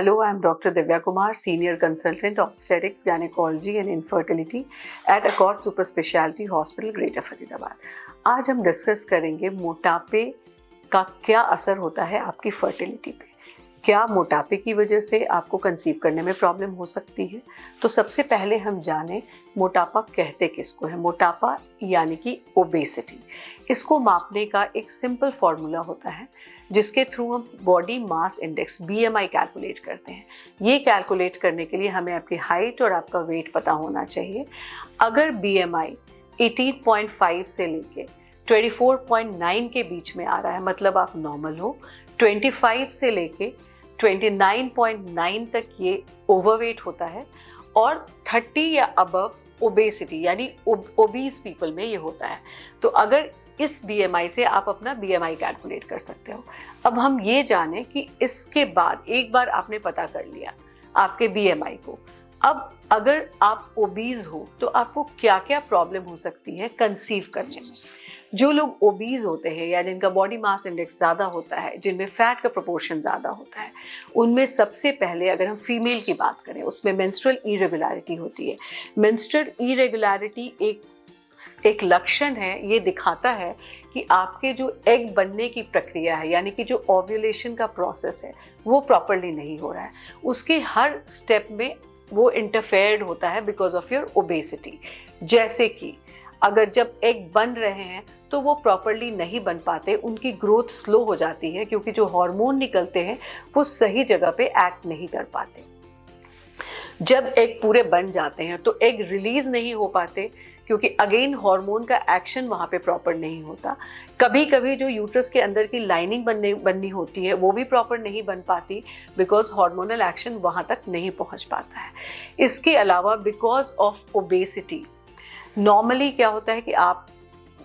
Hello, I'm Dr. Divya Kumar, Senior Consultant Obstetrics, Gynecology and Infertility at Accord Super Specialty Hospital, Greater Faridabad. आज हम discuss करेंगे मोटापे का क्या असर होता है आपकी फर्टिलिटी पे। क्या मोटापे की वजह से आपको कंसीव करने में प्रॉब्लम हो सकती है? तो सबसे पहले हम जाने मोटापा कहते किसको है। मोटापा यानी कि ओबेसिटी। इसको मापने का एक सिंपल फॉर्मूला होता है जिसके थ्रू हम body mass index BMI calculate करते हैं। ये कैलकुलेट करने के लिए हमें आपकी हाइट और आपका वेट पता होना चाहिए। अगर BMI 18.5 से लेके 24.9 के बीच में आ रहा है, मतलब आप नॉर्मल हो। 25 से लेके 29.9 तक ये ओवरवेट होता है और 30 या अबव ओबेसिटी यानी ओबीज पीपल में ये होता है। तो अगर इस BMI से आप अपना BMI कैलकुलेट कर सकते हो। अब हम ये जाने कि इसके बाद एक बार आपने पता कर लिया आपके BMI को, अब अगर आप ओबीज हो तो आपको क्या क्या प्रॉब्लम हो सकती है कंसीव करने में। जो लोग ओबीज होते हैं या जिनका बॉडी मास इंडेक्स ज़्यादा होता है, जिनमें फैट का प्रोपोर्शन ज़्यादा होता है, उनमें सबसे पहले अगर हम फीमेल की बात करें उसमें मेंस्ट्रुअल इरेगुलरिटी होती है। मेंस्ट्रुअल इरेगुलरिटी एक लक्षण है, ये दिखाता है कि आपके जो एग बनने की प्रक्रिया है यानी कि जो ओव्यूलेशन का प्रोसेस है वो प्रॉपरली नहीं हो रहा है। उसके हर स्टेप में वो इंटरफेयर्ड होता है बिकॉज ऑफ योर ओबेसिटी। जैसे कि अगर जब एग बन रहे हैं तो वो प्रॉपरली नहीं बन पाते, उनकी ग्रोथ स्लो हो जाती है क्योंकि जो हार्मोन निकलते हैं वो सही जगह पे एक्ट नहीं कर पाते। जब एग पूरे बन जाते हैं तो एग रिलीज नहीं हो पाते क्योंकि अगेन हार्मोन का एक्शन वहाँ पे प्रॉपर नहीं होता। कभी कभी जो यूट्रस के अंदर की लाइनिंग बननी होती है वो भी प्रॉपर नहीं बन पाती बिकॉज हार्मोनल एक्शन वहाँ तक नहीं पहुँच पाता है। इसके अलावा बिकॉज ऑफ ओबेसिटी नॉर्मली क्या होता है कि आप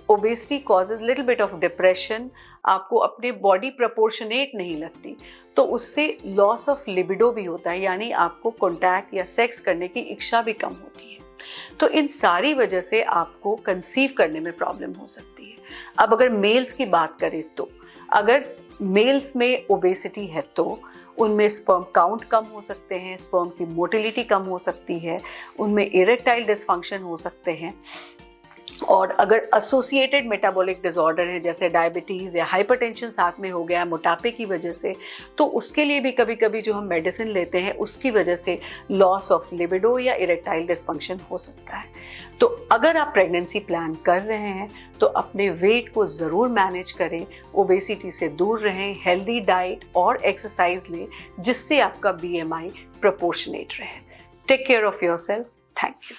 obesity causes little bit of depression, आपको अपने बॉडी प्रपोर्शनेट नहीं लगती, तो उससे लॉस ऑफ लिबिडो भी होता है यानी आपको कॉन्टैक्ट या सेक्स करने की इच्छा भी कम होती है। तो इन सारी वजह से आपको कंसीव करने में प्रॉब्लम हो सकती है। अब अगर मेल्स की बात करें तो अगर मेल्स में ओबेसिटी है तो उनमें स्पर्म काउंट कम हो सकते हैं, स्पर्म की मोटिलिटी कम हो सकती है, उनमें इरेक्टाइल डिसफंक्शन हो सकते हैं। और अगर एसोसिएटेड मेटाबॉलिक डिसऑर्डर है जैसे डायबिटीज़ या हाइपरटेंशन साथ में हो गया मोटापे की वजह से, तो उसके लिए भी कभी कभी जो हम मेडिसिन लेते हैं उसकी वजह से लॉस ऑफ लिबिडो या इरेक्टाइल डिसफंक्शन हो सकता है। तो अगर आप प्रेगनेंसी प्लान कर रहे हैं तो अपने वेट को ज़रूर मैनेज करें, ओबेसिटी से दूर रहें, हेल्दी डाइट और एक्सरसाइज लें जिससे आपका BMI प्रोपोर्शनेट रहे। Take care of yourself. Thank you.